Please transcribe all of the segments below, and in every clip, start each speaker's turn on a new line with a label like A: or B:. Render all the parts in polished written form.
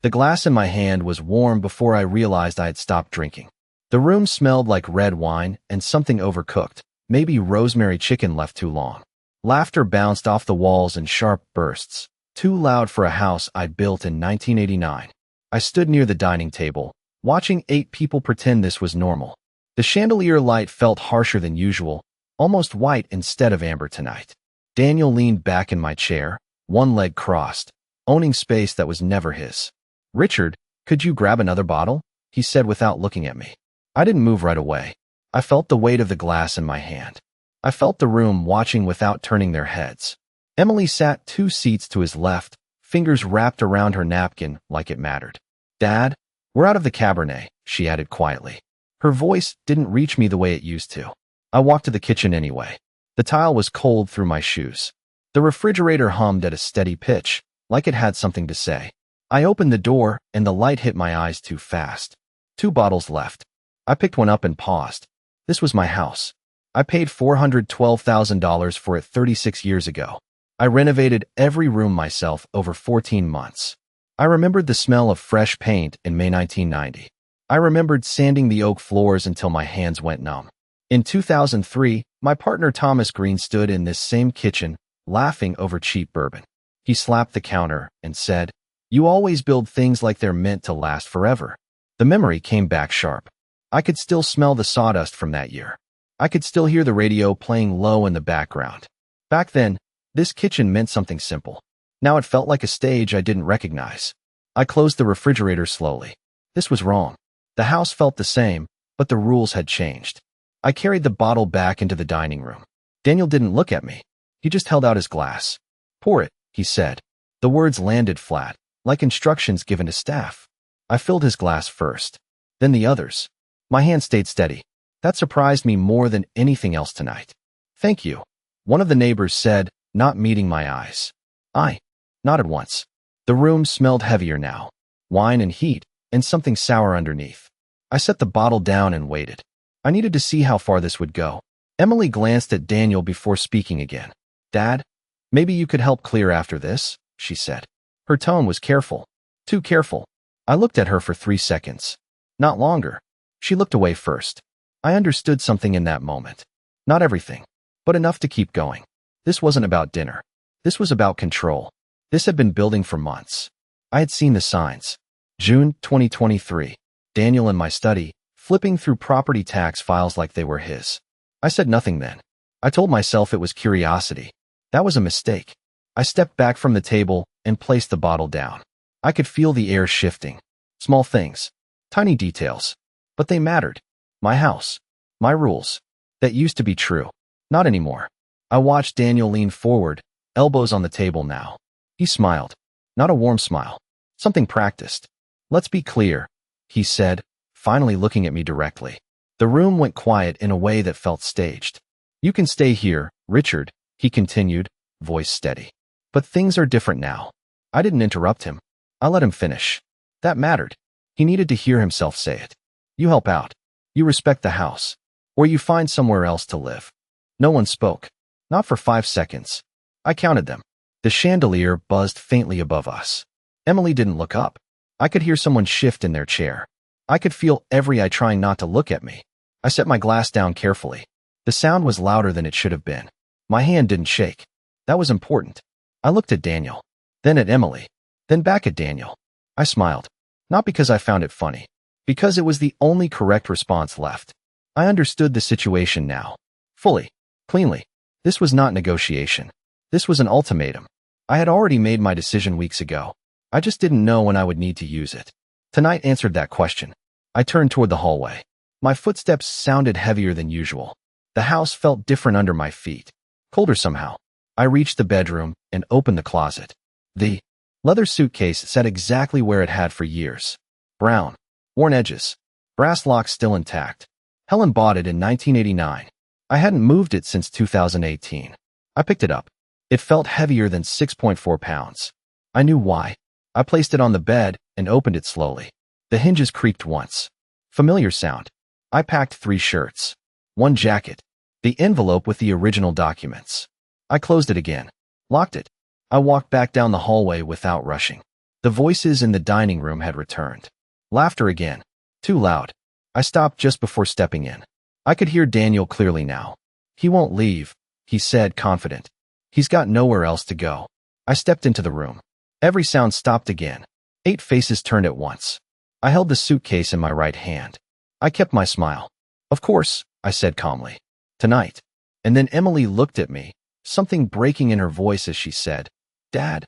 A: The glass in my hand was warm before I realized I had stopped drinking. The room smelled like red wine and something overcooked, maybe rosemary chicken left too long. Laughter bounced off the walls in sharp bursts, too loud for a house I'd built in 1989. I stood near the dining table, watching 8 people pretend this was normal. The chandelier light felt harsher than usual, almost white instead of amber tonight. Daniel leaned back in my chair, one leg crossed, owning space that was never his. "Richard, could you grab another bottle?" he said without looking at me. I didn't move right away. I felt the weight of the glass in my hand. I felt the room watching without turning their heads. Emily sat 2 seats to his left, fingers wrapped around her napkin like it mattered. "Dad, we're out of the Cabernet," she added quietly. Her voice didn't reach me the way it used to. I walked to the kitchen anyway. The tile was cold through my shoes. The refrigerator hummed at a steady pitch, like it had something to say. I opened the door, and the light hit my eyes too fast. 2 bottles left. I picked one up and paused. This was my house. I paid $412,000 for it 36 years ago. I renovated every room myself over 14 months. I remembered the smell of fresh paint in May 1990. I remembered sanding the oak floors until my hands went numb. In 2003, my partner Thomas Green stood in this same kitchen, laughing over cheap bourbon. He slapped the counter and said, "You always build things like they're meant to last forever." The memory came back sharp. I could still smell the sawdust from that year. I could still hear the radio playing low in the background. Back then, this kitchen meant something simple. Now it felt like a stage I didn't recognize. I closed the refrigerator slowly. This was wrong. The house felt the same, but the rules had changed. I carried the bottle back into the dining room. Daniel didn't look at me. He just held out his glass. "Pour it," he said. The words landed flat, like instructions given to staff. I filled his glass first, then the others. My hand stayed steady. That surprised me more than anything else tonight. "Thank you," one of the neighbors said, not meeting my eyes. I nodded once. The room smelled heavier now. Wine and heat, and something sour underneath. I set the bottle down and waited. I needed to see how far this would go. Emily glanced at Daniel before speaking again. "Dad, maybe you could help clear after this," she said. Her tone was careful. Too careful. I looked at her for 3 seconds. Not longer. She looked away first. I understood something in that moment. Not everything, but enough to keep going. This wasn't about dinner. This was about control. This had been building for months. I had seen the signs. June 2023. Daniel in my study, flipping through property tax files like they were his. I said nothing then. I told myself it was curiosity. That was a mistake. I stepped back from the table and placed the bottle down. I could feel the air shifting. Small things. Tiny details. But they mattered. My house. My rules. That used to be true. Not anymore. I watched Daniel lean forward, elbows on the table now. He smiled. Not a warm smile. Something practiced. "Let's be clear," he said, finally looking at me directly. The room went quiet in a way that felt staged. "You can stay here, Richard," he continued, voice steady. "But things are different now." I didn't interrupt him. I let him finish. That mattered. He needed to hear himself say it. "You help out. You respect the house. Or you find somewhere else to live." No one spoke. Not for 5 seconds. I counted them. The chandelier buzzed faintly above us. Emily didn't look up. I could hear someone shift in their chair. I could feel every eye trying not to look at me. I set my glass down carefully. The sound was louder than it should have been. My hand didn't shake. That was important. I looked at Daniel, then at Emily, then back at Daniel. I smiled. Not because I found it funny. Because it was the only correct response left. I understood the situation now. Fully. Cleanly. This was not negotiation. This was an ultimatum. I had already made my decision weeks ago. I just didn't know when I would need to use it. Tonight answered that question. I turned toward the hallway. My footsteps sounded heavier than usual. The house felt different under my feet. Colder somehow. I reached the bedroom and opened the closet. The leather suitcase sat exactly where it had for years. Brown. Worn edges. Brass locks still intact. Helen bought it in 1989. I hadn't moved it since 2018. I picked it up. It felt heavier than 6.4 pounds. I knew why. I placed it on the bed and opened it slowly. The hinges creaked once. Familiar sound. I packed 3 shirts. 1 jacket. The envelope with the original documents. I closed it again. Locked it. I walked back down the hallway without rushing. The voices in the dining room had returned. Laughter again. Too loud. I stopped just before stepping in. I could hear Daniel clearly now. "He won't leave," he said, confident. "He's got nowhere else to go." I stepped into the room. Every sound stopped again. 8 faces turned at once. I held the suitcase in my right hand. I kept my smile. "Of course," I said calmly. "Tonight." And then Emily looked at me, something breaking in her voice as she said, "Dad,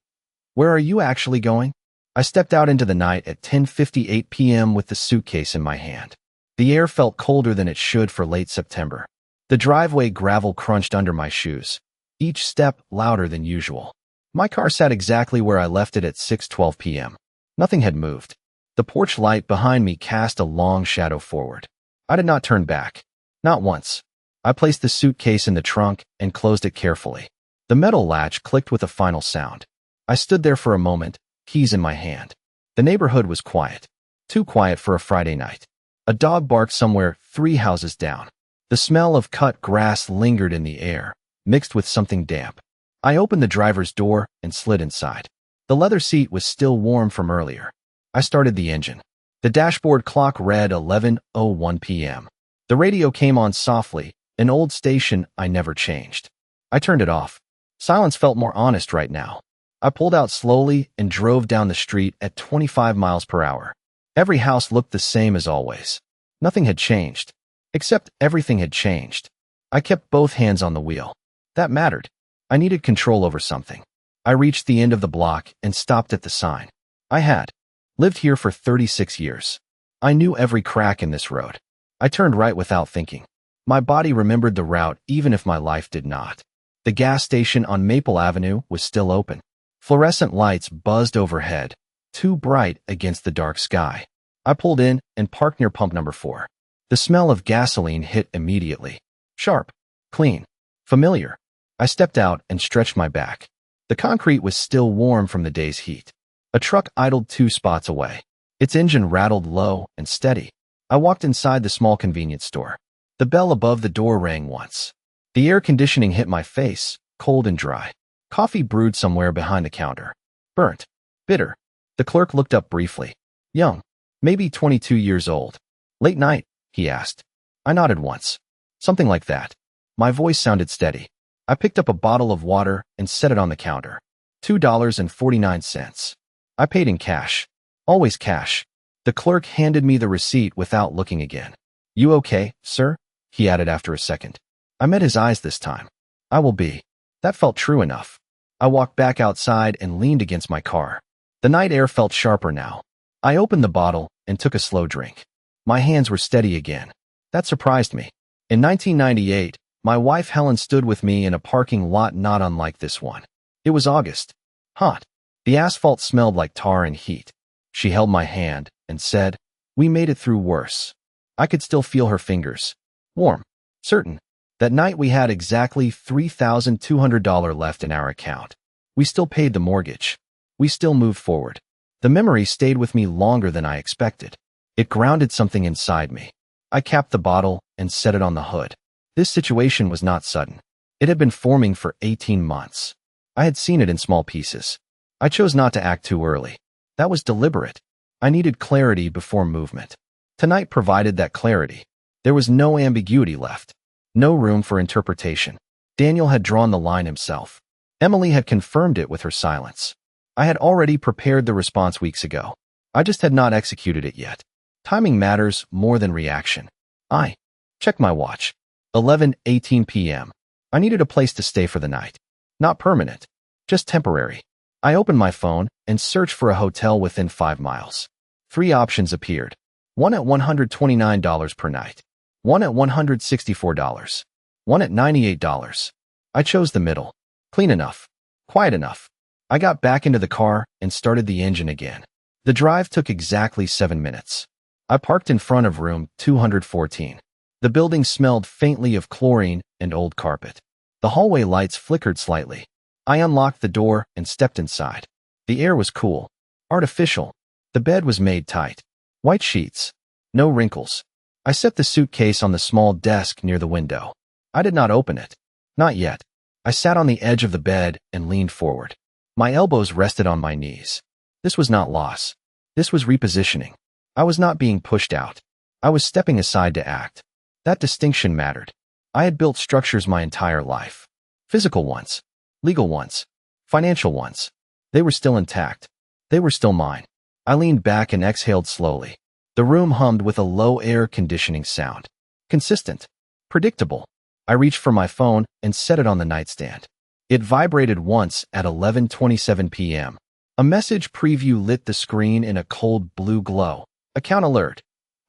A: where are you actually going?" I stepped out into the night at 10:58 p.m. with the suitcase in my hand. The air felt colder than it should for late September. The driveway gravel crunched under my shoes, each step louder than usual. My car sat exactly where I left it at 6:12 p.m. Nothing had moved. The porch light behind me cast a long shadow forward. I did not turn back. Not once. I placed the suitcase in the trunk and closed it carefully. The metal latch clicked with a final sound. I stood there for a moment, keys in my hand. The neighborhood was quiet. Too quiet for a Friday night. A dog barked somewhere 3 houses down. The smell of cut grass lingered in the air, mixed with something damp. I opened the driver's door and slid inside. The leather seat was still warm from earlier. I started the engine. The dashboard clock read 11:01 p.m. The radio came on softly, an old station I never changed. I turned it off. Silence felt more honest right now. I pulled out slowly and drove down the street at 25 miles per hour. Every house looked the same as always. Nothing had changed. Except everything had changed. I kept both hands on the wheel. That mattered. I needed control over something. I reached the end of the block and stopped at the sign. I had lived here for 36 years. I knew every crack in this road. I turned right without thinking. My body remembered the route even if my life did not. The gas station on Maple Avenue was still open. Fluorescent lights buzzed overhead, too bright against the dark sky. I pulled in and parked near pump number 4. The smell of gasoline hit immediately. Sharp, clean, familiar. I stepped out and stretched my back. The concrete was still warm from the day's heat. A truck idled 2 spots away. Its engine rattled low and steady. I walked inside the small convenience store. The bell above the door rang once. The air conditioning hit my face, cold and dry. Coffee brewed somewhere behind the counter. Burnt. Bitter. The clerk looked up briefly. Young. Maybe 22 years old. "Late night?" he asked. I nodded once. Something like that. My voice sounded steady. I picked up a bottle of water and set it on the counter. $2.49. I paid in cash. Always cash. The clerk handed me the receipt without looking again. "You okay, sir?" he added after a second. I met his eyes this time. "I will be." That felt true enough. I walked back outside and leaned against my car. The night air felt sharper now. I opened the bottle and took a slow drink. My hands were steady again. That surprised me. In 1998, my wife Helen stood with me in a parking lot not unlike this one. It was August. Hot. The asphalt smelled like tar and heat. She held my hand and said, "We made it through worse." I could still feel her fingers. Warm. Certain. That night we had exactly $3,200 left in our account. We still paid the mortgage. We still moved forward. The memory stayed with me longer than I expected. It grounded something inside me. I capped the bottle and set it on the hood. This situation was not sudden. It had been forming for 18 months. I had seen it in small pieces. I chose not to act too early. That was deliberate. I needed clarity before movement. Tonight provided that clarity. There was no ambiguity left. No room for interpretation. Daniel had drawn the line himself. Emily had confirmed it with her silence. I had already prepared the response weeks ago. I just had not executed it yet. Timing matters more than reaction. I checked my watch. 11:18 p.m. I needed a place to stay for the night. Not permanent, just temporary. I opened my phone and searched for a hotel within 5 miles. 3 options appeared. One at $129 per night. One at $164. One at $98. I chose the middle. Clean enough. Quiet enough. I got back into the car and started the engine again. The drive took exactly 7 minutes. I parked in front of room 214. The building smelled faintly of chlorine and old carpet. The hallway lights flickered slightly. I unlocked the door and stepped inside. The air was cool. Artificial. The bed was made tight. White sheets. No wrinkles. I set the suitcase on the small desk near the window. I did not open it. Not yet. I sat on the edge of the bed and leaned forward. My elbows rested on my knees. This was not loss. This was repositioning. I was not being pushed out. I was stepping aside to act. That distinction mattered. I had built structures my entire life. Physical ones. Legal ones. Financial ones. They were still intact. They were still mine. I leaned back and exhaled slowly. The room hummed with a low air conditioning sound. Consistent. Predictable. I reached for my phone and set it on the nightstand. It vibrated once at 11:27 p.m. A message preview lit the screen in a cold blue glow. Account alert.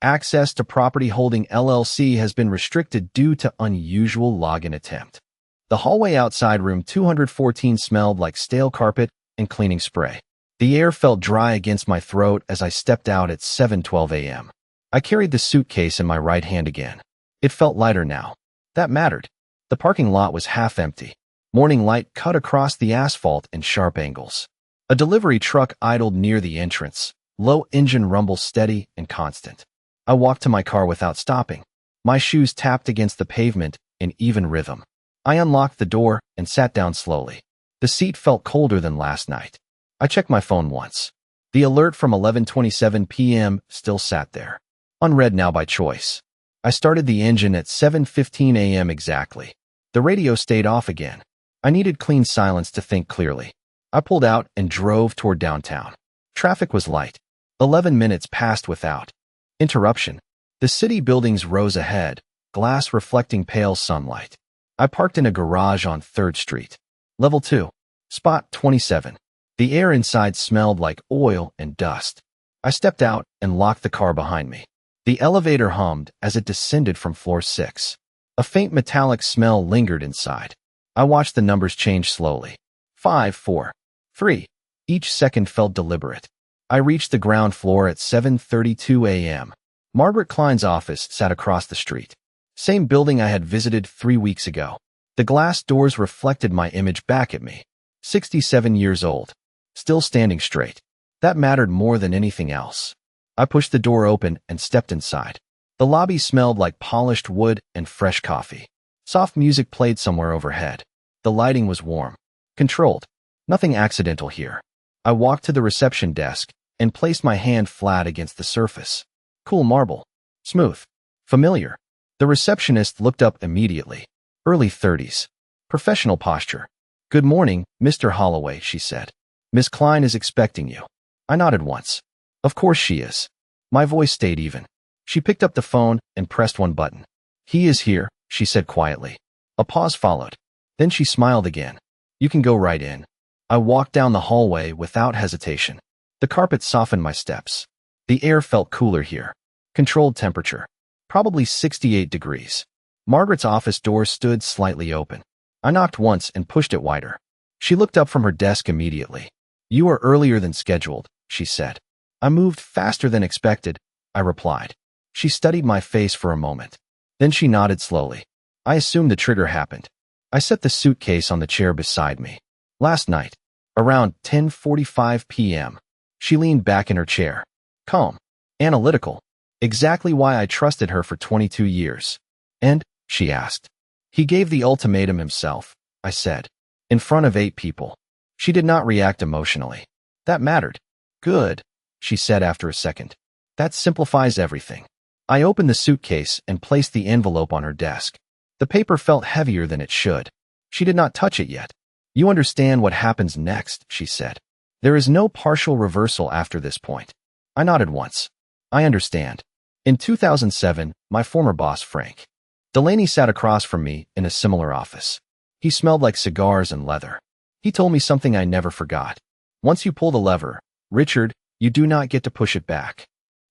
A: Access to Property Holding LLC has been restricted due to unusual login attempt. The hallway outside room 214 smelled like stale carpet and cleaning spray. The air felt dry against my throat as I stepped out at 7:12 a.m. I carried the suitcase in my right hand again. It felt lighter now. That mattered. The parking lot was half empty. Morning light cut across the asphalt in sharp angles. A delivery truck idled near the entrance, low engine rumble steady and constant. I walked to my car without stopping. My shoes tapped against the pavement in even rhythm. I unlocked the door and sat down slowly. The seat felt colder than last night. I checked my phone once. The alert from 11:27 p.m. still sat there. Unread now by choice. I started the engine at 7:15 a.m. exactly. The radio stayed off again. I needed clean silence to think clearly. I pulled out and drove toward downtown. Traffic was light. 11 minutes passed without interruption. The city buildings rose ahead, glass reflecting pale sunlight. I parked in a garage on 3rd Street. Level 2. Spot 27. The air inside smelled like oil and dust. I stepped out and locked the car behind me. The elevator hummed as it descended from floor 6. A faint metallic smell lingered inside. I watched the numbers change slowly. 5, 4, 3. Each second felt deliberate. I reached the ground floor at 7:32 a.m. Margaret Klein's office sat across the street. Same building I had visited 3 weeks ago. The glass doors reflected my image back at me. 67 years old. Still standing straight. That mattered more than anything else. I pushed the door open and stepped inside. The lobby smelled like polished wood and fresh coffee. Soft music played somewhere overhead. The lighting was warm. Controlled. Nothing accidental here. I walked to the reception desk and placed my hand flat against the surface. Cool marble. Smooth. Familiar. The receptionist looked up immediately. Early 30s. Professional posture. "Good morning, Mr. Holloway," she said. "Miss Klein is expecting you." I nodded once. Of course she is. My voice stayed even. She picked up the phone and pressed one button. "He is here," she said quietly. A pause followed. Then she smiled again. "You can go right in." I walked down the hallway without hesitation. The carpet softened my steps. The air felt cooler here. Controlled temperature. Probably 68 degrees. Margaret's office door stood slightly open. I knocked once and pushed it wider. She looked up from her desk immediately. "You are earlier than scheduled," she said. "I moved faster than expected," I replied. She studied my face for a moment. Then she nodded slowly. I assumed the trigger happened. I set the suitcase on the chair beside me. "Last night, around 10:45 p.m., she leaned back in her chair. Calm. Analytical. Exactly why I trusted her for 22 years. "And?" she asked. "He gave the ultimatum himself," I said. "In front of 8 people." She did not react emotionally. That mattered. "Good," she said after a second. "That simplifies everything." I opened the suitcase and placed the envelope on her desk. The paper felt heavier than it should. She did not touch it yet. "You understand what happens next," she said. "There is no partial reversal after this point." I nodded once. "I understand." In 2007, my former boss, Frank Delaney, sat across from me in a similar office. He smelled like cigars and leather. He told me something I never forgot. "Once you pull the lever, Richard, you do not get to push it back."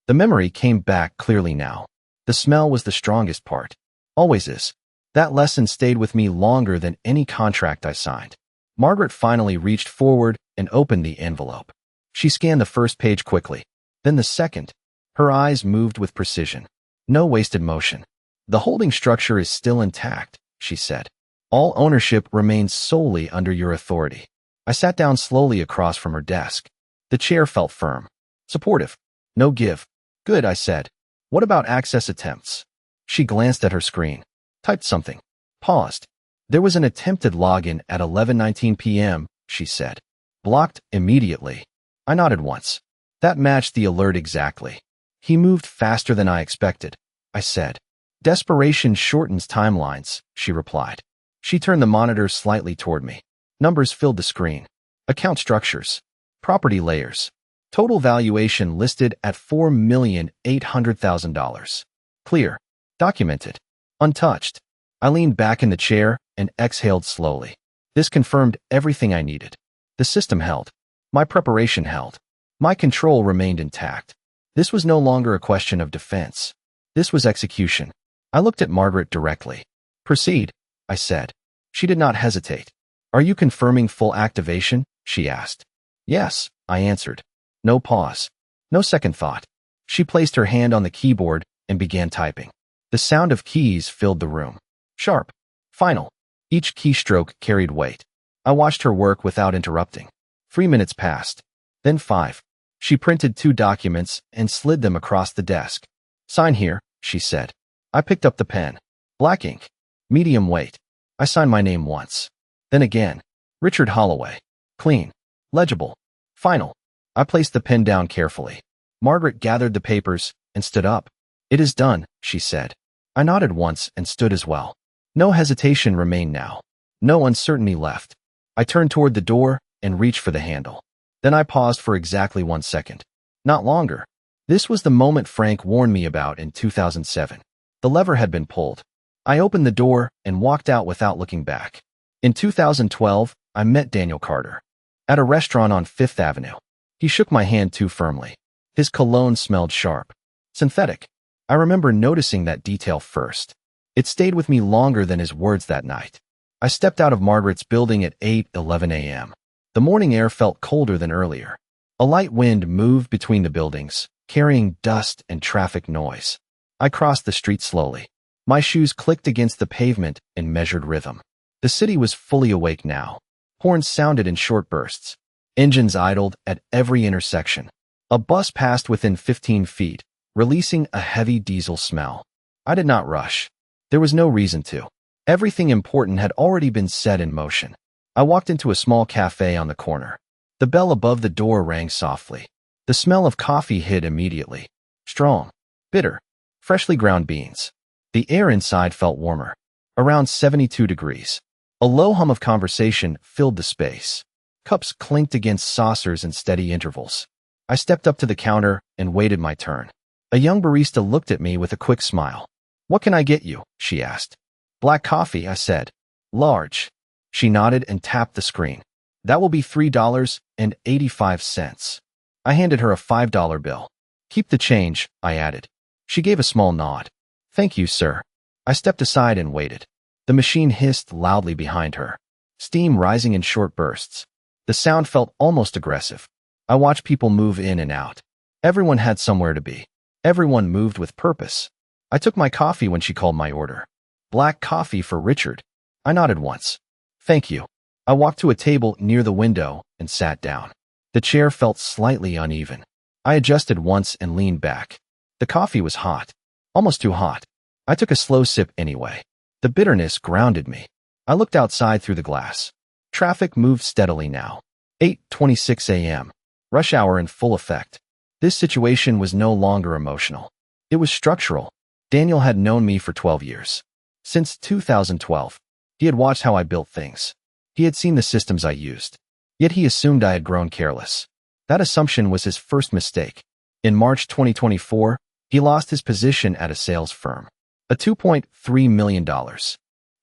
A: The memory came back clearly now. The smell was the strongest part. Always is. That lesson stayed with me longer than any contract I signed. Margaret finally reached forward and opened the envelope. She scanned the first page quickly, then the second. Her eyes moved with precision. "No wasted motion. The holding structure is still intact," she said. "All ownership remains solely under your authority." I sat down slowly across from her desk. The chair felt firm. Supportive. No give. "Good," I said. "What about access attempts?" She glanced at her screen. Typed something. Paused. "There was an attempted login at 11:19 p.m., she said. "Blocked immediately." I nodded once. That matched the alert exactly. He moved faster than I expected, I said. Desperation shortens timelines, she replied. She turned the monitor slightly toward me. Numbers filled the screen. Account structures. Property layers. Total valuation listed at $4,800,000. Clear. Documented. Untouched. I leaned back in the chair and exhaled slowly. This confirmed everything I needed. The system held. My preparation held. My control remained intact. This was no longer a question of defense. This was execution. I looked at Margaret directly. Proceed, I said. She did not hesitate. Are you confirming full activation? She asked. Yes, I answered. No pause. No second thought. She placed her hand on the keyboard and began typing. The sound of keys filled the room. Sharp. Final. Each keystroke carried weight. I watched her work without interrupting. 3 minutes passed. Then 5. She printed 2 documents and slid them across the desk. Sign here, she said. I picked up the pen. Black ink. Medium weight. I signed my name once. Then again. Richard Holloway. Clean. Legible. Final. I placed the pen down carefully. Margaret gathered the papers and stood up. It is done, she said. I nodded once and stood as well. No hesitation remained now. No uncertainty left. I turned toward the door and reached for the handle. Then I paused for exactly 1 second. Not longer. This was the moment Frank warned me about in 2007. The lever had been pulled. I opened the door and walked out without looking back. In 2012, I met Daniel Carter at a restaurant on 5th Avenue. He shook my hand too firmly. His cologne smelled sharp. Synthetic. I remember noticing that detail first. It stayed with me longer than his words that night. I stepped out of Margaret's building at 8:11 a.m. The morning air felt colder than earlier. A light wind moved between the buildings, carrying dust and traffic noise. I crossed the street slowly. My shoes clicked against the pavement in measured rhythm. The city was fully awake now. Horns sounded in short bursts. Engines idled at every intersection. A bus passed within 15 feet, releasing a heavy diesel smell. I did not rush. There was no reason to. Everything important had already been set in motion. I walked into a small cafe on the corner. The bell above the door rang softly. The smell of coffee hit immediately. Strong. Bitter. Freshly ground beans. The air inside felt warmer. Around 72 degrees. A low hum of conversation filled the space. Cups clinked against saucers in steady intervals. I stepped up to the counter and waited my turn. A young barista looked at me with a quick smile. What can I get you? She asked. Black coffee, I said. Large. She nodded and tapped the screen. That will be $3.85. I handed her a $5 bill. Keep the change, I added. She gave a small nod. Thank you, sir. I stepped aside and waited. The machine hissed loudly behind her. Steam rising in short bursts. The sound felt almost aggressive. I watched people move in and out. Everyone had somewhere to be. Everyone moved with purpose. I took my coffee when she called my order. Black coffee for Richard. I nodded once. Thank you. I walked to a table near the window and sat down. The chair felt slightly uneven. I adjusted once and leaned back. The coffee was hot. Almost too hot. I took a slow sip anyway. The bitterness grounded me. I looked outside through the glass. Traffic moved steadily now. 8:26 a.m. Rush hour in full effect. This situation was no longer emotional. It was structural. Daniel had known me for 12 years. Since 2012, he had watched how I built things. He had seen the systems I used. Yet he assumed I had grown careless. That assumption was his first mistake. In March 2024, he lost his position at a sales firm. A $2.3 million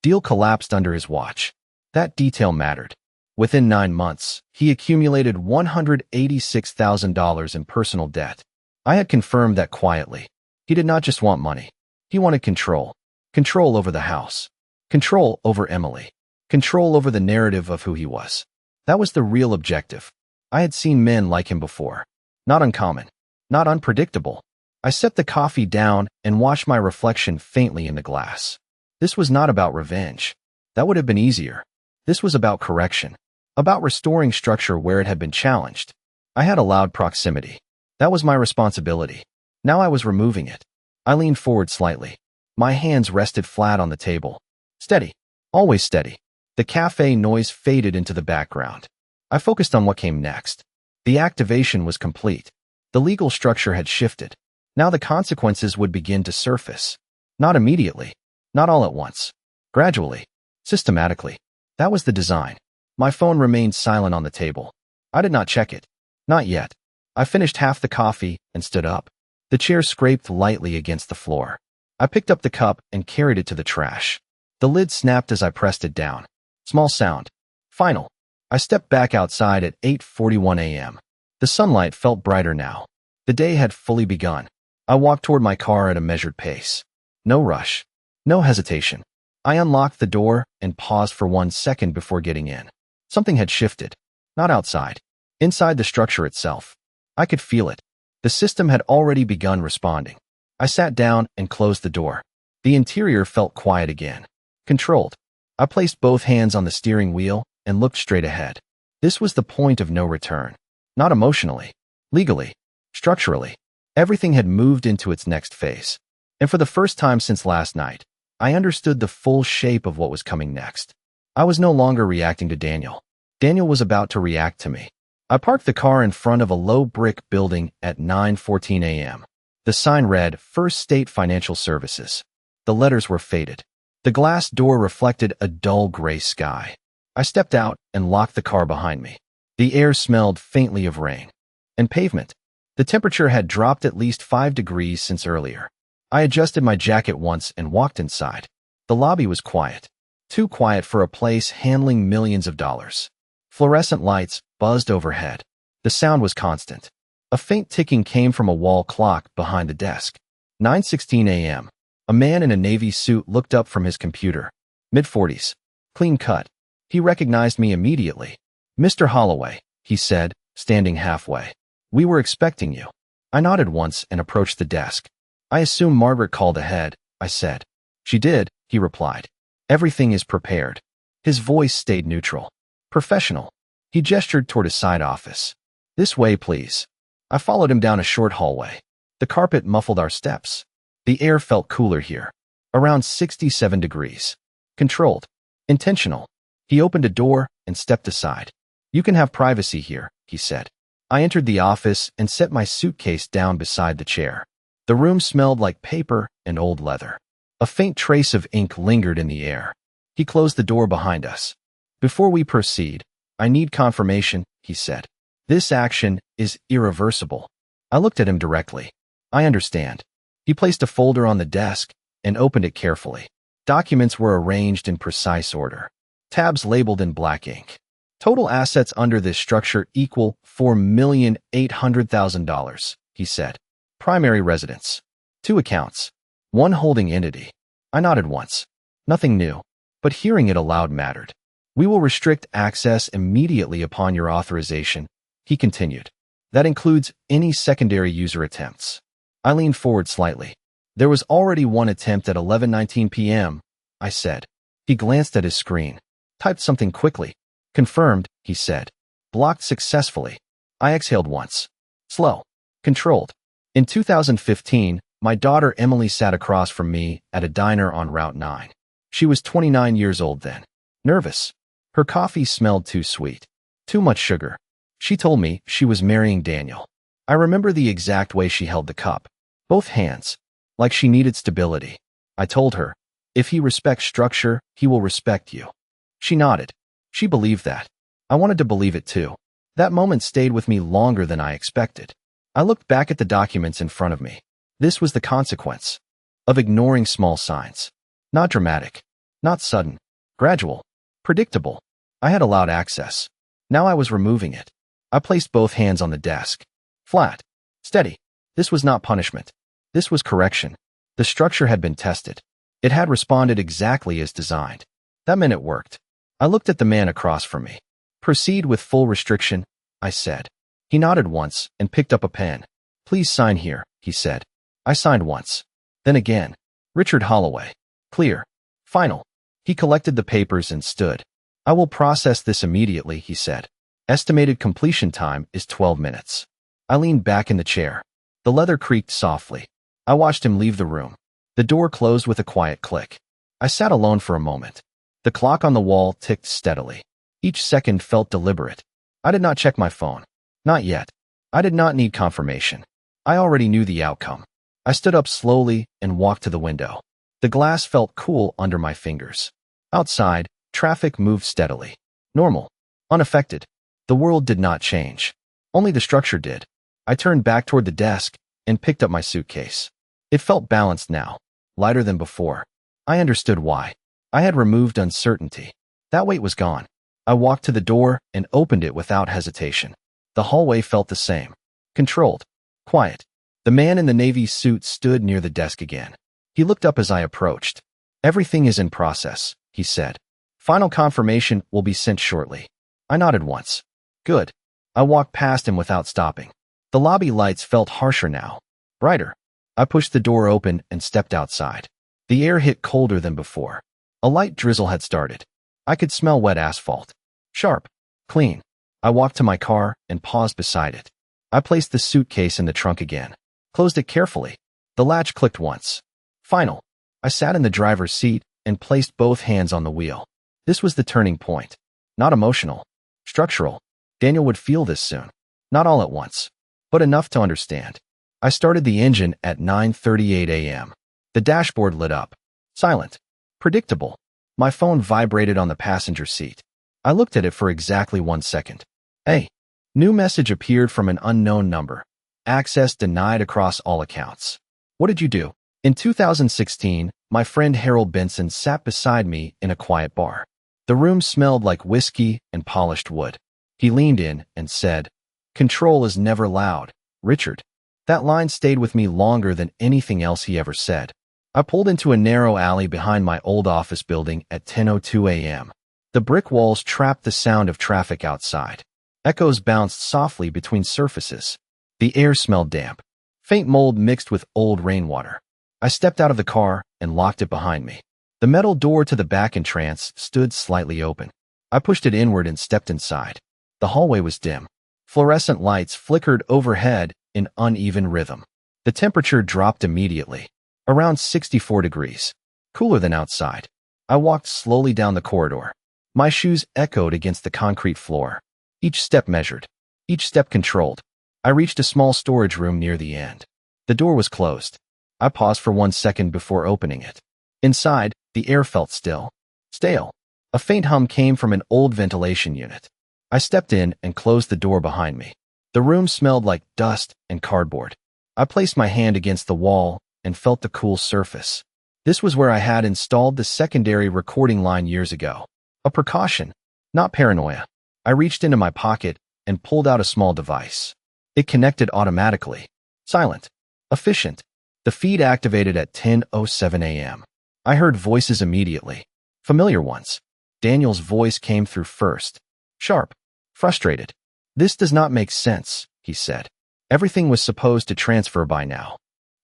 A: deal collapsed under his watch. That detail mattered. Within 9 months, he accumulated $186,000 in personal debt. I had confirmed that quietly. He did not just want money. He wanted control. Control over the house. Control over Emily. Control over the narrative of who he was. That was the real objective. I had seen men like him before. Not uncommon. Not unpredictable. I set the coffee down and watched my reflection faintly in the glass. This was not about revenge. That would have been easier. This was about correction. About restoring structure where it had been challenged. I had allowed proximity. That was my responsibility. Now I was removing it. I leaned forward slightly. My hands rested flat on the table. Steady. Always steady. The cafe noise faded into the background. I focused on what came next. The activation was complete. The legal structure had shifted. Now the consequences would begin to surface. Not immediately. Not all at once. Gradually. Systematically. That was the design. My phone remained silent on the table. I did not check it. Not yet. I finished half the coffee and stood up. The chair scraped lightly against the floor. I picked up the cup and carried it to the trash. The lid snapped as I pressed it down. Small sound. Final. I stepped back outside at 8:41 a.m. The sunlight felt brighter now. The day had fully begun. I walked toward my car at a measured pace. No rush. No hesitation. I unlocked the door and paused for 1 second before getting in. Something had shifted. Not outside. Inside the structure itself. I could feel it. The system had already begun responding. I sat down and closed the door. The interior felt quiet again. Controlled. I placed both hands on the steering wheel and looked straight ahead. This was the point of no return. Not emotionally. Legally. Structurally. Everything had moved into its next phase. And for the first time since last night, I understood the full shape of what was coming next. I was no longer reacting to Daniel. Daniel was about to react to me. I parked the car in front of a low brick building at 9:14 a.m. The sign read, First State Financial Services. The letters were faded. The glass door reflected a dull gray sky. I stepped out and locked the car behind me. The air smelled faintly of rain. And pavement. The temperature had dropped at least 5 degrees since earlier. I adjusted my jacket once and walked inside. The lobby was quiet. Too quiet for a place handling millions of dollars. Fluorescent lights buzzed overhead. The sound was constant. A faint ticking came from a wall clock behind the desk. 9:16 a.m. A man in a navy suit looked up from his computer. Mid-40s. Clean cut. He recognized me immediately. Mr. Holloway, he said, standing halfway. We were expecting you. I nodded once and approached the desk. I assume Margaret called ahead, I said. She did, he replied. Everything is prepared. His voice stayed neutral. Professional. He gestured toward a side office. This way, please. I followed him down a short hallway. The carpet muffled our steps. The air felt cooler here. Around 67 degrees. Controlled. Intentional. He opened a door and stepped aside. You can have privacy here, he said. I entered the office and set my suitcase down beside the chair. The room smelled like paper and old leather. A faint trace of ink lingered in the air. He closed the door behind us. Before we proceed, I need confirmation, he said. This action is irreversible. I looked at him directly. I understand. He placed a folder on the desk and opened it carefully. Documents were arranged in precise order. Tabs labeled in black ink. Total assets under this structure equal $4,800,000, he said. Primary residence. 2 accounts. 1 holding entity. I nodded once. Nothing new, but hearing it aloud mattered. We will restrict access immediately upon your authorization, he continued. That includes any secondary user attempts. I leaned forward slightly. There was already one attempt at 11:19 p.m., I said. He glanced at his screen. Typed something quickly. Confirmed, he said. Blocked successfully. I exhaled once. Slow. Controlled. In 2015, my daughter Emily sat across from me at a diner on Route 9. She was 29 years old then. Nervous. Her coffee smelled too sweet. Too much sugar. She told me she was marrying Daniel. I remember the exact way she held the cup. Both hands. Like she needed stability. I told her, if he respects structure, he will respect you. She nodded. She believed that. I wanted to believe it too. That moment stayed with me longer than I expected. I looked back at the documents in front of me. This was the consequence of ignoring small signs. Not dramatic. Not sudden. Gradual. Predictable. I had allowed access. Now I was removing it. I placed both hands on the desk. Flat. Steady. This was not punishment. This was correction. The structure had been tested. It had responded exactly as designed. That meant it worked. I looked at the man across from me. Proceed with full restriction, I said. He nodded once and picked up a pen. Please sign here, he said. I signed once. Then again. Richard Holloway. Clear. Final. He collected the papers and stood. I will process this immediately, he said. Estimated completion time is 12 minutes. I leaned back in the chair. The leather creaked softly. I watched him leave the room. The door closed with a quiet click. I sat alone for a moment. The clock on the wall ticked steadily. Each second felt deliberate. I did not check my phone. Not yet. I did not need confirmation. I already knew the outcome. I stood up slowly and walked to the window. The glass felt cool under my fingers. Outside, traffic moved steadily. Normal. Unaffected. The world did not change. Only the structure did. I turned back toward the desk and picked up my suitcase. It felt balanced now, lighter than before. I understood why. I had removed uncertainty. That weight was gone. I walked to the door and opened it without hesitation. The hallway felt the same. Controlled. Quiet. The man in the navy suit stood near the desk again. He looked up as I approached. "Everything is in process," he said. "Final confirmation will be sent shortly." I nodded once. Good. I walked past him without stopping. The lobby lights felt harsher now. Brighter. I pushed the door open and stepped outside. The air hit colder than before. A light drizzle had started. I could smell wet asphalt. Sharp. Clean. I walked to my car and paused beside it. I placed the suitcase in the trunk again. Closed it carefully. The latch clicked once. Final. I sat in the driver's seat and placed both hands on the wheel. This was the turning point. Not emotional. Structural. Daniel would feel this soon. Not all at once, but enough to understand. I started the engine at 9:38 a.m. The dashboard lit up. Silent. Predictable. My phone vibrated on the passenger seat. I looked at it for exactly 1 second. Hey. New message appeared from an unknown number. Access denied across all accounts. What did you do? In 2016, my friend Harold Benson sat beside me in a quiet bar. The room smelled like whiskey and polished wood. He leaned in and said, "Control is never loud, Richard." That line stayed with me longer than anything else he ever said. I pulled into a narrow alley behind my old office building at 10:02 a.m. The brick walls trapped the sound of traffic outside. Echoes bounced softly between surfaces. The air smelled damp. Faint mold mixed with old rainwater. I stepped out of the car and locked it behind me. The metal door to the back entrance stood slightly open. I pushed it inward and stepped inside. The hallway was dim. Fluorescent lights flickered overhead in uneven rhythm. The temperature dropped immediately. Around 64 degrees. Cooler than outside. I walked slowly down the corridor. My shoes echoed against the concrete floor. Each step measured. Each step controlled. I reached a small storage room near the end. The door was closed. I paused for 1 second before opening it. Inside, the air felt still. Stale. A faint hum came from an old ventilation unit. I stepped in and closed the door behind me. The room smelled like dust and cardboard. I placed my hand against the wall and felt the cool surface. This was where I had installed the secondary recording line years ago. A precaution, not paranoia. I reached into my pocket and pulled out a small device. It connected automatically. Silent. Efficient. The feed activated at 10:07 a.m. I heard voices immediately. Familiar ones. Daniel's voice came through first. Sharp. Frustrated. "This does not make sense," he said. "Everything was supposed to transfer by now."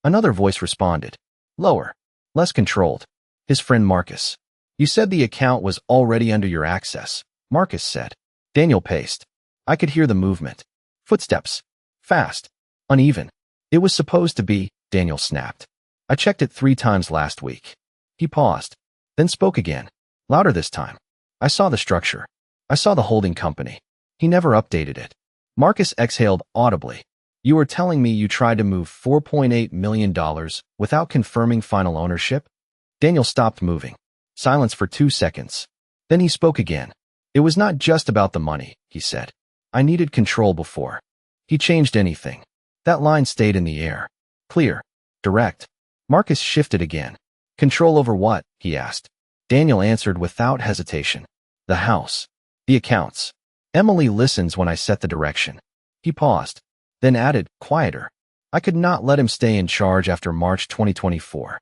A: Another voice responded. Lower. Less controlled. His friend Marcus. "You said the account was already under your access," Marcus said. Daniel paced. I could hear the movement. Footsteps. Fast. Uneven. "It was supposed to be," Daniel snapped. "I checked it 3 times last week." He paused, then spoke again. Louder this time. "I saw the structure. I saw the holding company. He never updated it." Marcus exhaled audibly. "You were telling me you tried to move $4.8 million without confirming final ownership?" Daniel stopped moving. Silence for 2 seconds. Then he spoke again. "It was not just about the money," he said. "I needed control before he changed anything." That line stayed in the air. Clear. Direct. Marcus shifted again. "Control over what?" he asked. Daniel answered without hesitation. "The house. The accounts. Emily listens when I set the direction." He paused, then added, quieter. "I could not let him stay in charge after March 2024.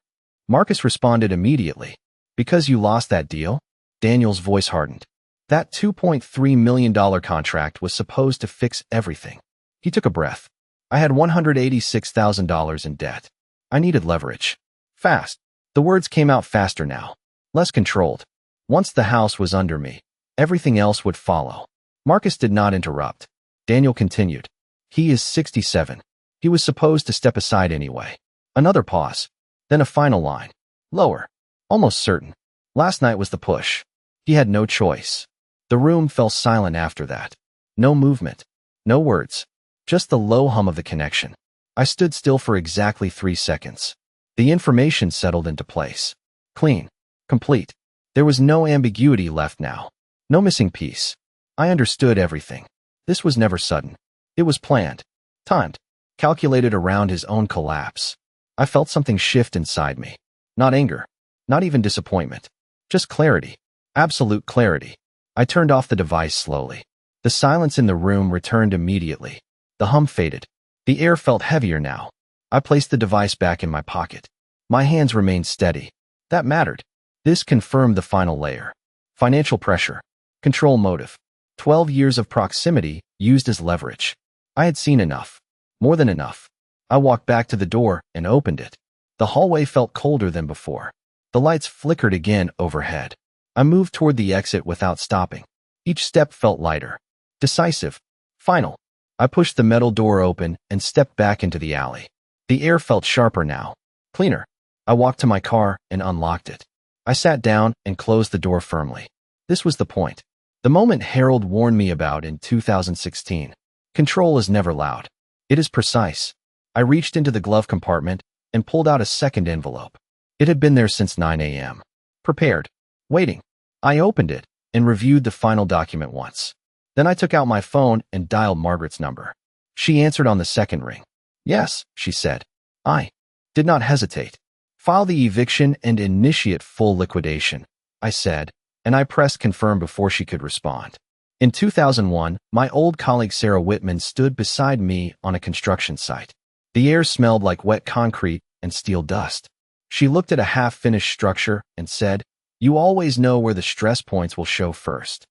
A: Marcus responded immediately. "Because you lost that deal?" Daniel's voice hardened. That $2.3 million contract was supposed to fix everything. He took a breath. "I had $186,000 in debt. I needed leverage. Fast." The words came out faster now. Less controlled. Once the house was under me, everything else would follow. Marcus did not interrupt. Daniel continued. "He is 67. He was supposed to step aside anyway." Another pause. Then a final line. Lower. Almost certain. "Last night was the push. He had no choice." The room fell silent after that. No movement. No words. just the low hum of the connection. I stood still for exactly 3 seconds. The information settled into place. Clean. Complete. There was no ambiguity left now. No missing piece. I understood everything. This was never sudden. It was planned. Timed. Calculated around his own collapse. I felt something shift inside me. Not anger. Not even disappointment. Just clarity. Absolute clarity. I turned off the device slowly. The silence in the room returned immediately. The hum faded. The air felt heavier now. I placed the device back in my pocket. My hands remained steady. That mattered. This confirmed the final layer. Financial pressure. Control motive. 12 years of proximity used as leverage. I had seen enough. More than enough. I walked back to the door and opened it. The hallway felt colder than before. The lights flickered again overhead. I moved toward the exit without stopping. Each step felt lighter. Decisive. Final. I pushed the metal door open and stepped back into the alley. The air felt sharper now. Cleaner. I walked to my car and unlocked it. I sat down and closed the door firmly. This was the point. The moment Harold warned me about in 2016. Control is never loud. It is precise. I reached into the glove compartment and pulled out a second envelope. It had been there since 9 a.m. Prepared. Waiting. I opened it and reviewed the final document once. Then I took out my phone and dialed Margaret's number. She answered on the second ring. Yes, she said. I did not hesitate. File the eviction and initiate full liquidation, I said, and I pressed confirm before she could respond. In 2001, my old colleague Sarah Whitman stood beside me on a construction site. The air smelled like wet concrete and steel dust. She looked at a half-finished structure and said, "You always know where the stress points will show first."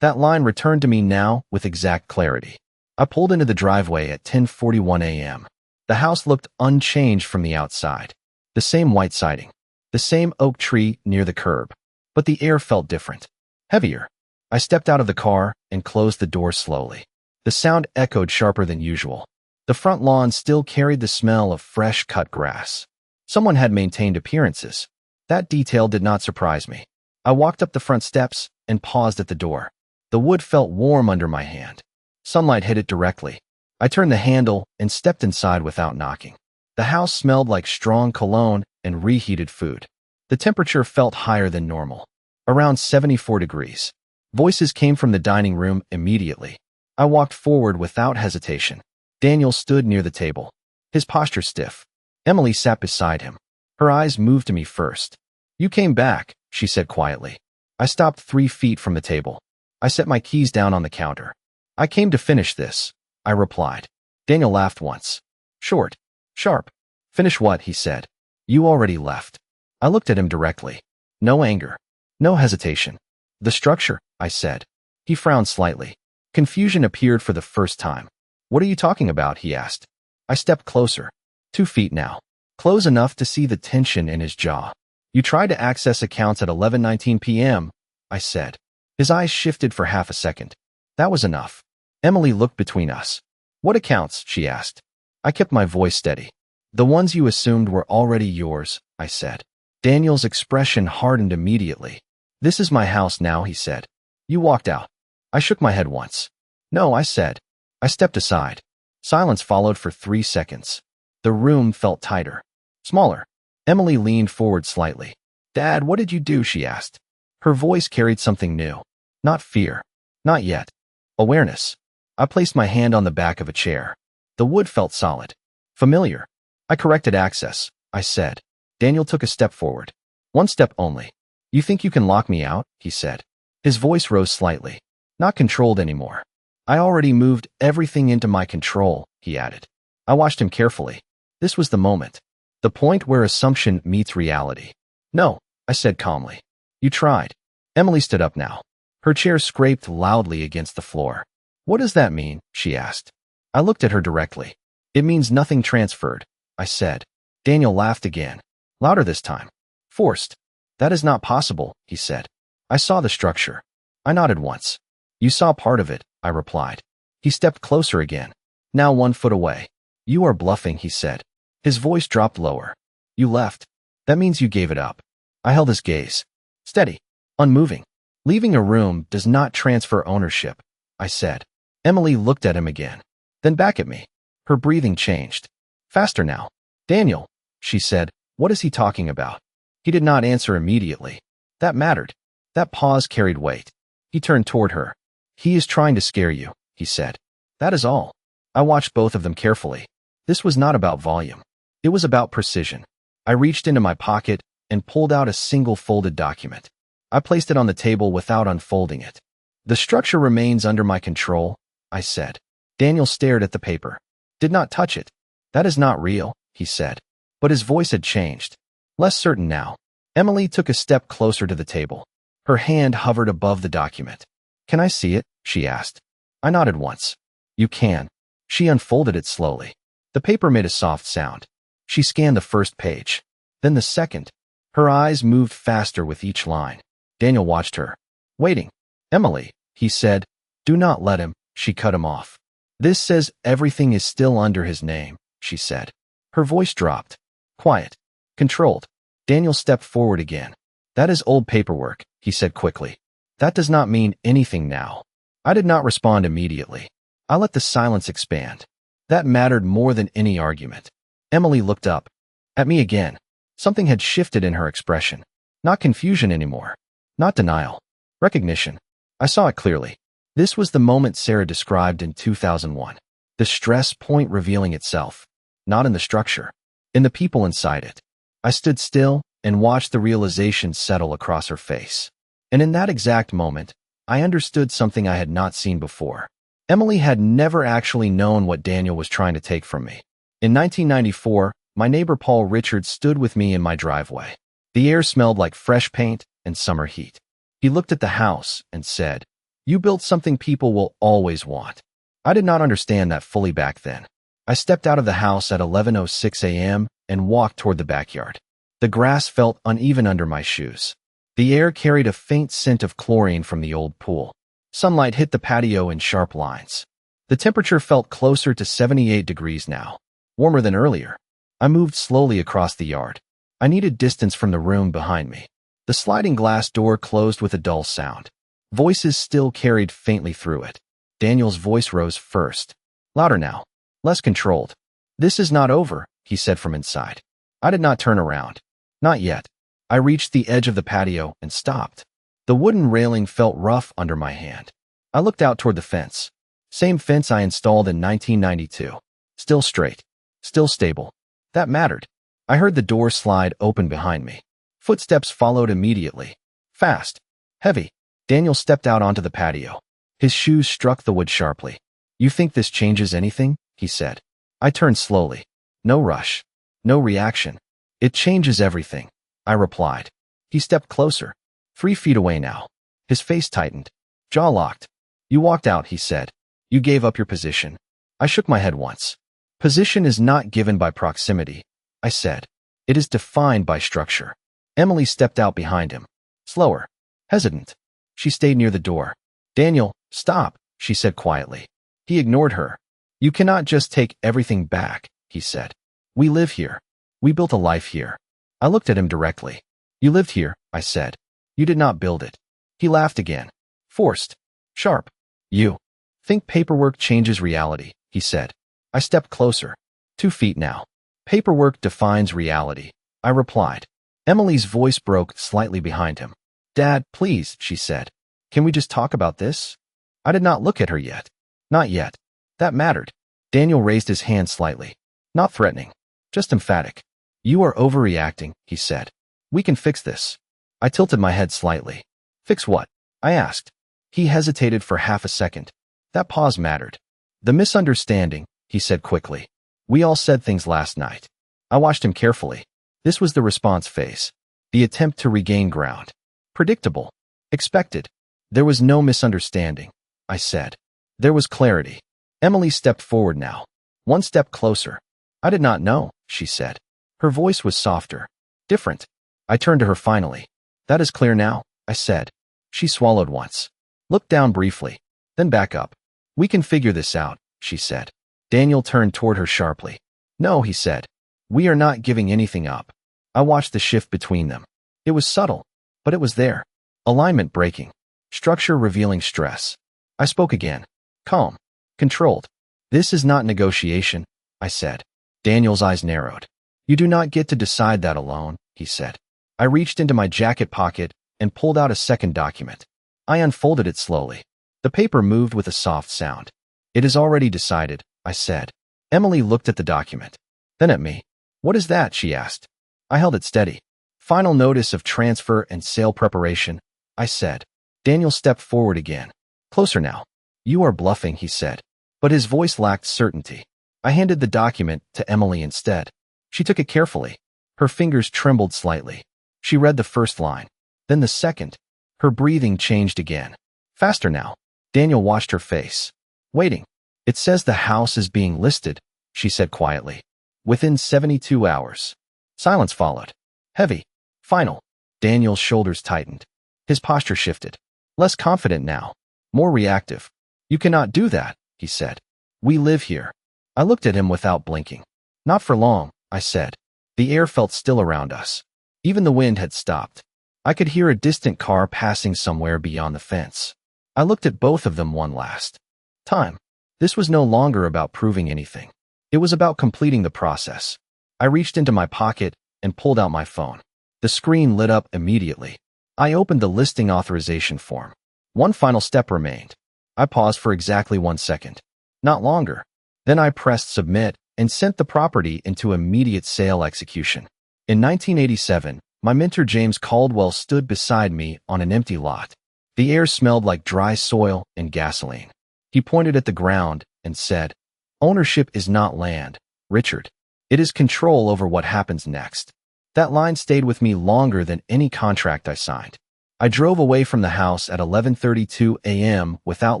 A: That line returned to me now with exact clarity. I pulled into the driveway at 10:41 a.m. The house looked unchanged from the outside. The same white siding. The same oak tree near the curb. But the air felt different. Heavier. I stepped out of the car and closed the door slowly. The sound echoed sharper than usual. The front lawn still carried the smell of fresh cut grass. Someone had maintained appearances. That detail did not surprise me. I walked up the front steps and paused at the door. The wood felt warm under my hand. Sunlight hit it directly. I turned the handle and stepped inside without knocking. The house smelled like strong cologne and reheated food. The temperature felt higher than normal, around 74 degrees. Voices came from the dining room immediately. I walked forward without hesitation. Daniel stood near the table, his posture stiff. Emily sat beside him. Her eyes moved to me first. "You came back," she said quietly. I stopped 3 feet from the table. I set my keys down on the counter. "I came to finish this," I replied. Daniel laughed once. Short. Sharp. "Finish what?" he said. "You already left." I looked at him directly. No anger. No hesitation. "The structure," I said. He frowned slightly. Confusion appeared for the first time. "What are you talking about?" he asked. I stepped closer. 2 feet now. Close enough to see the tension in his jaw. "You tried to access accounts at 11:19 p.m., I said. His eyes shifted for half a second. That was enough. Emily looked between us. "What accounts?" she asked. I kept my voice steady. "The ones you assumed were already yours," I said. Daniel's expression hardened immediately. "This is my house now," he said. "You walked out." I shook my head once. "No," I said. I stepped aside. Silence followed for 3 seconds. The room felt tighter. Smaller. Emily leaned forward slightly. "Dad, what did you do?" she asked. Her voice carried something new. Not fear. Not yet. Awareness. I placed my hand on the back of a chair. The wood felt solid. Familiar. "I corrected access," I said. Daniel took a step forward. "1 step only." "You think you can lock me out?" he said. His voice rose slightly. "Not controlled anymore." "I already moved everything into my control," he added. I watched him carefully. This was the moment. The point where assumption meets reality. "No," I said calmly. "You tried." Emily stood up now. Her chair scraped loudly against the floor. "What does that mean?" she asked. I looked at her directly. "It means nothing transferred," I said. Daniel laughed again. Louder this time. "Forced." "That is not possible," he said. "I saw the structure." I nodded once. "You saw part of it," I replied. He stepped closer again, now 1 foot away. "You are bluffing," he said. His voice dropped lower. "You left. That means you gave it up." I held his gaze. Steady. Unmoving. "Leaving a room does not transfer ownership," I said. Emily looked at him again. then back at me. Her breathing changed. Faster now. Daniel, she said, what is he talking about? He did not answer immediately. That mattered. That pause carried weight. He turned toward her. He is trying to scare you, he said. That is all. I watched both of them carefully. This was not about volume. It was about precision. I reached into my pocket and pulled out a single folded document. I placed it on the table without unfolding it. The structure remains under my control, I said. Daniel stared at the paper. Did not touch it. That is not real, he said. But his voice had changed. Less certain now. Emily took a step closer to the table. Her hand hovered above the document. Can I see it? She asked. I nodded once. You can. She unfolded it slowly. The paper made a soft sound. She scanned the first page. Then the second. Her eyes moved faster with each line. Daniel watched her. Waiting. Emily, he said. Do not let him. She cut him off. This says everything is still under his name, she said. Her voice dropped. Quiet. Controlled. Daniel stepped forward again. That is old paperwork, he said quickly. That does not mean anything now. I did not respond immediately. I let the silence expand. That mattered more than any argument. Emily looked up. At me again. Something had shifted in her expression. Not confusion anymore. Not denial. Recognition. I saw it clearly. This was the moment Sarah described in 2001. The stress point revealing itself. Not in the structure. In the people inside it. I stood still and watched the realization settle across her face. And in that exact moment, I understood something I had not seen before. Emily had never actually known what Daniel was trying to take from me. In 1994, my neighbor Paul Richards stood with me in my driveway. The air smelled like fresh paint and summer heat. He looked at the house and said, "You built something people will always want." I did not understand that fully back then. I stepped out of the house at 11:06 a.m. and walked toward the backyard. The grass felt uneven under my shoes. The air carried a faint scent of chlorine from the old pool. Sunlight hit the patio in sharp lines. The temperature felt closer to 78 degrees now, warmer than earlier. I moved slowly across the yard. I needed distance from the room behind me. The sliding glass door closed with a dull sound. Voices still carried faintly through it. Daniel's voice rose first. Louder now. Less controlled. "This is not over," he said from inside. I did not turn around. Not yet. I reached the edge of the patio and stopped. The wooden railing felt rough under my hand. I looked out toward the fence. Same fence I installed in 1992. Still straight. Still stable. That mattered. I heard the door slide open behind me. Footsteps followed immediately. Fast. Heavy. Daniel stepped out onto the patio. His shoes struck the wood sharply. "You think this changes anything?" he said. I turned slowly. No rush. No reaction. "It changes everything," I replied. He stepped closer. 3 feet away now. His face tightened. Jaw locked. "You walked out," he said. "You gave up your position." I shook my head once. "Position is not given by proximity," I said. "It is defined by structure." Emily stepped out behind him. Slower. Hesitant. She stayed near the door. "Daniel, stop," she said quietly. He ignored her. "You cannot just take everything back," he said. "We live here. We built a life here." I looked at him directly. "You lived here," I said. "You did not build it." He laughed again. Forced. Sharp. "You think paperwork changes reality," he said. I stepped closer. 2 feet now. "Paperwork defines reality," I replied. Emily's voice broke slightly behind him. "Dad, please," she said. "Can we just talk about this?" I did not look at her yet. Not yet. That mattered. Daniel raised his hand slightly. Not threatening. Just emphatic. "You are overreacting," he said. "We can fix this." I tilted my head slightly. "Fix what?" I asked. He hesitated for half a second. That pause mattered. "The misunderstanding," he said quickly. "We all said things last night." I watched him carefully. This was the response phase. The attempt to regain ground. Predictable. Expected. There was no misunderstanding, I said. There was clarity. Emily stepped forward now. 1 step closer. "I did not know," she said. Her voice was softer. Different. I turned to her finally. "That is clear now," I said. She swallowed once. Looked down briefly. Then back up. "We can figure this out," she said. Daniel turned toward her sharply. "No," he said. "We are not giving anything up." I watched the shift between them. It was subtle, but it was there. Alignment breaking. Structure revealing stress. I spoke again. Calm. Controlled. This is not negotiation, I said. Daniel's eyes narrowed. You do not get to decide that alone, he said. I reached into my jacket pocket and pulled out a second document. I unfolded it slowly. The paper moved with a soft sound. It is already decided, I said. Emily looked at the document. Then at me. What is that? She asked. I held it steady. Final notice of transfer and sale preparation, I said. Daniel stepped forward again. Closer now. You are bluffing, he said. But his voice lacked certainty. I handed the document to Emily instead. She took it carefully. Her fingers trembled slightly. She read the first line. Then the second. Her breathing changed again. Faster now. Daniel watched her face. Waiting. It says the house is being listed, she said quietly. Within 72 hours. Silence followed. Heavy. Final. Daniel's shoulders tightened. His posture shifted. Less confident now. More reactive. You cannot do that, he said. We live here. I looked at him without blinking. Not for long, I said. The air felt still around us. Even the wind had stopped. I could hear a distant car passing somewhere beyond the fence. I looked at both of them one last time. This was no longer about proving anything. It was about completing the process. I reached into my pocket and pulled out my phone. The screen lit up immediately. I opened the listing authorization form. One final step remained. I paused for exactly 1 second. Not longer. Then I pressed submit and sent the property into immediate sale execution. In 1987, my mentor James Caldwell stood beside me on an empty lot. The air smelled like dry soil and gasoline. He pointed at the ground and said, "Ownership is not land, Richard. It is control over what happens next." That line stayed with me longer than any contract I signed. I drove away from the house at 11:32 a.m. without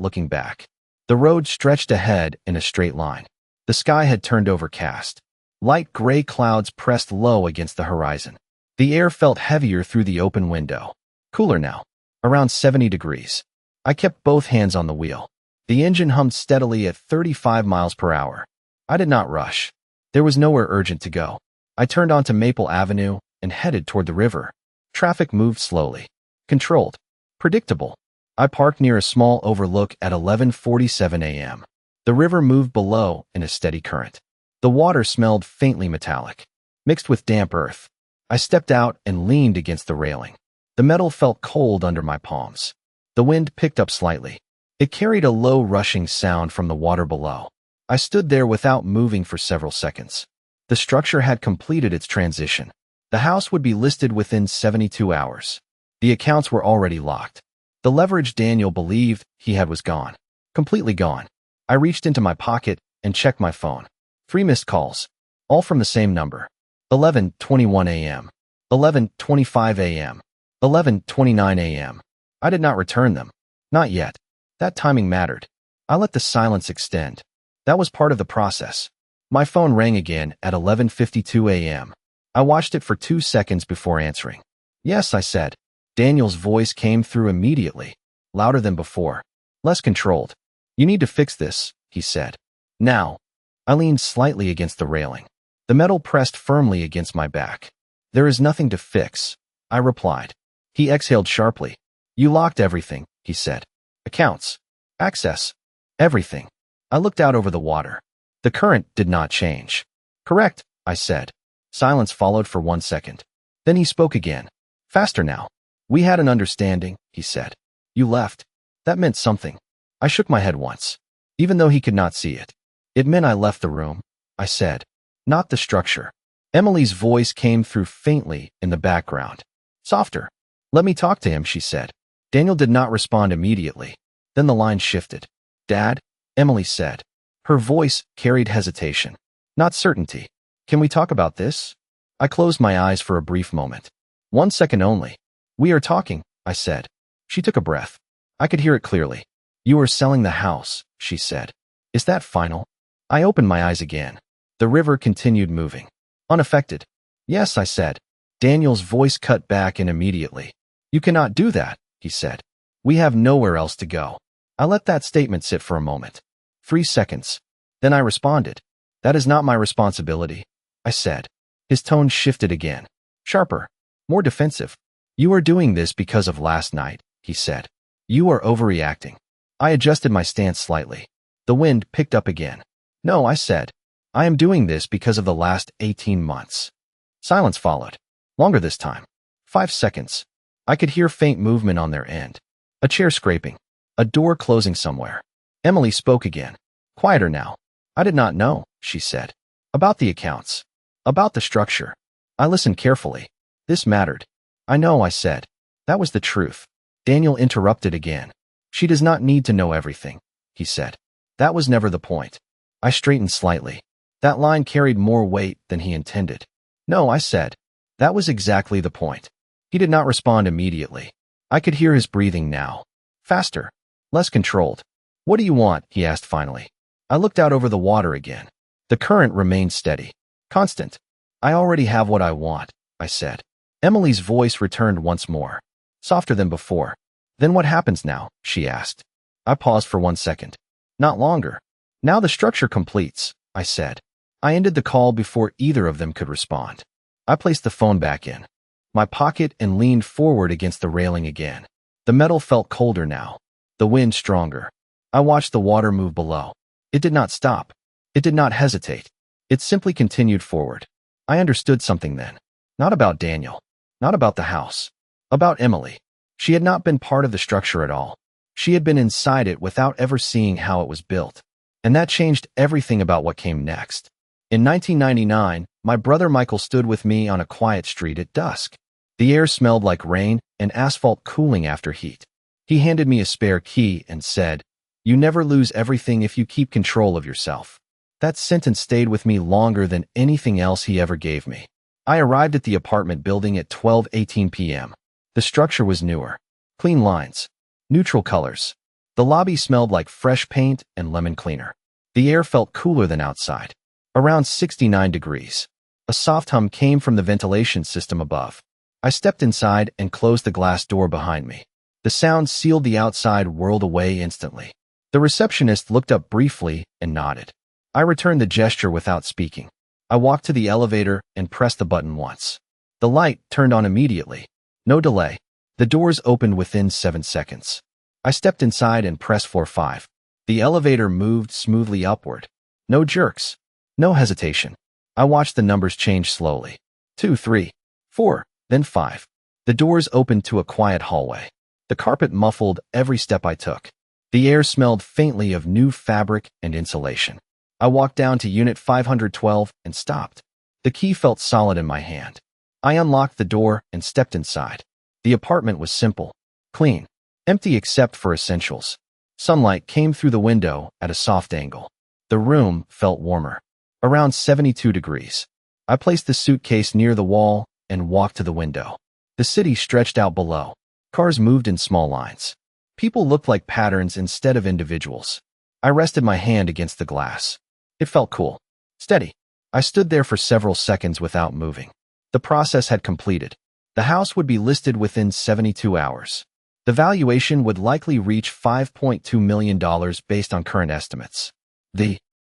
A: looking back. The road stretched ahead in a straight line. The sky had turned overcast. Light gray clouds pressed low against the horizon. The air felt heavier through the open window. Cooler now, around 70 degrees. I kept both hands on the wheel. The engine hummed steadily at 35 miles per hour. I did not rush. There was nowhere urgent to go. I turned onto Maple Avenue and headed toward the river. Traffic moved slowly. Controlled. Predictable. I parked near a small overlook at 11:47 a.m. The river moved below in a steady current. The water smelled faintly metallic, mixed with damp earth. I stepped out and leaned against the railing. The metal felt cold under my palms. The wind picked up slightly. It carried a low rushing sound from the water below. I stood there without moving for several seconds. The structure had completed its transition. The house would be listed within 72 hours. The accounts were already locked. The leverage Daniel believed he had was gone. Completely gone. I reached into my pocket and checked my phone. 3 missed calls. All from the same number. 11:21 a.m. 11:25 a.m. 11:29 a.m. I did not return them. Not yet. That timing mattered. I let the silence extend. That was part of the process. My phone rang again at 11:52 a.m. I watched it for 2 seconds before answering. Yes, I said. Daniel's voice came through immediately, louder than before, less controlled. You need to fix this, he said. Now. I leaned slightly against the railing. The metal pressed firmly against my back. There is nothing to fix, I replied. He exhaled sharply. You locked everything, he said. Accounts. Access. Everything. I looked out over the water. The current did not change. Correct, I said. Silence followed for 1 second. Then he spoke again. Faster now. We had an understanding, he said. You left. That meant something. I shook my head once. Even though he could not see it. It meant I left the room, I said. Not the structure. Emily's voice came through faintly in the background. Softer. Let me talk to him, she said. Daniel did not respond immediately. Then the line shifted. Dad, Emily said. Her voice carried hesitation, not certainty. Can we talk about this? I closed my eyes for a brief moment. 1 second only. We are talking, I said. She took a breath. I could hear it clearly. You are selling the house, she said. Is that final? I opened my eyes again. The river continued moving. Unaffected. Yes, I said. Daniel's voice cut back in immediately. You cannot do that, he said. We have nowhere else to go. I let that statement sit for a moment. 3 seconds. Then I responded. That is not my responsibility, I said. His tone shifted again. Sharper. More defensive. You are doing this because of last night, he said. You are overreacting. I adjusted my stance slightly. The wind picked up again. No, I said. I am doing this because of the last 18 months. Silence followed. Longer this time. 5 seconds. I could hear faint movement on their end. A chair scraping. A door closing somewhere. Emily spoke again. Quieter now. I did not know, she said. About the accounts. About the structure. I listened carefully. This mattered. I know, I said. That was the truth. Daniel interrupted again. She does not need to know everything, he said. That was never the point. I straightened slightly. That line carried more weight than he intended. No, I said. That was exactly the point. He did not respond immediately. I could hear his breathing now. Faster. Less controlled. What do you want? He asked finally. I looked out over the water again. The current remained steady. Constant. I already have what I want, I said. Emily's voice returned once more. Softer than before. Then what happens now? She asked. I paused for 1 second. Not longer. Now the structure completes, I said. I ended the call before either of them could respond. I placed the phone back in my pocket and leaned forward against the railing again. The metal felt colder now. The wind stronger. I watched the water move below. It did not stop. It did not hesitate. It simply continued forward. I understood something then. Not about Daniel. Not about the house. About Emily. She had not been part of the structure at all. She had been inside it without ever seeing how it was built. And that changed everything about what came next. In 1999, my brother Michael stood with me on a quiet street at dusk. The air smelled like rain and asphalt cooling after heat. He handed me a spare key and said, "You never lose everything if you keep control of yourself." That sentence stayed with me longer than anything else he ever gave me. I arrived at the apartment building at 12:18 p.m. The structure was newer. Clean lines. Neutral colors. The lobby smelled like fresh paint and lemon cleaner. The air felt cooler than outside. Around 69 degrees. A soft hum came from the ventilation system above. I stepped inside and closed the glass door behind me. The sound sealed the outside world away instantly. The receptionist looked up briefly and nodded. I returned the gesture without speaking. I walked to the elevator and pressed the button once. The light turned on immediately. No delay. The doors opened within 7 seconds. I stepped inside and pressed floor 5. The elevator moved smoothly upward. No jerks. No hesitation. I watched the numbers change slowly. 2, 3, 4, then 5. The doors opened to a quiet hallway. The carpet muffled every step I took. The air smelled faintly of new fabric and insulation. I walked down to unit 512 and stopped. The key felt solid in my hand. I unlocked the door and stepped inside. The apartment was simple, clean, empty except for essentials. Sunlight came through the window at a soft angle. The room felt warmer, around 72 degrees. I placed the suitcase near the wall and walked to the window. The city stretched out below. Cars moved in small lines. People looked like patterns instead of individuals. I rested my hand against the glass. It felt cool, steady. I stood there for several seconds without moving. The process had completed. The house would be listed within 72 hours. The valuation would likely reach $5.2 million based on current estimates. The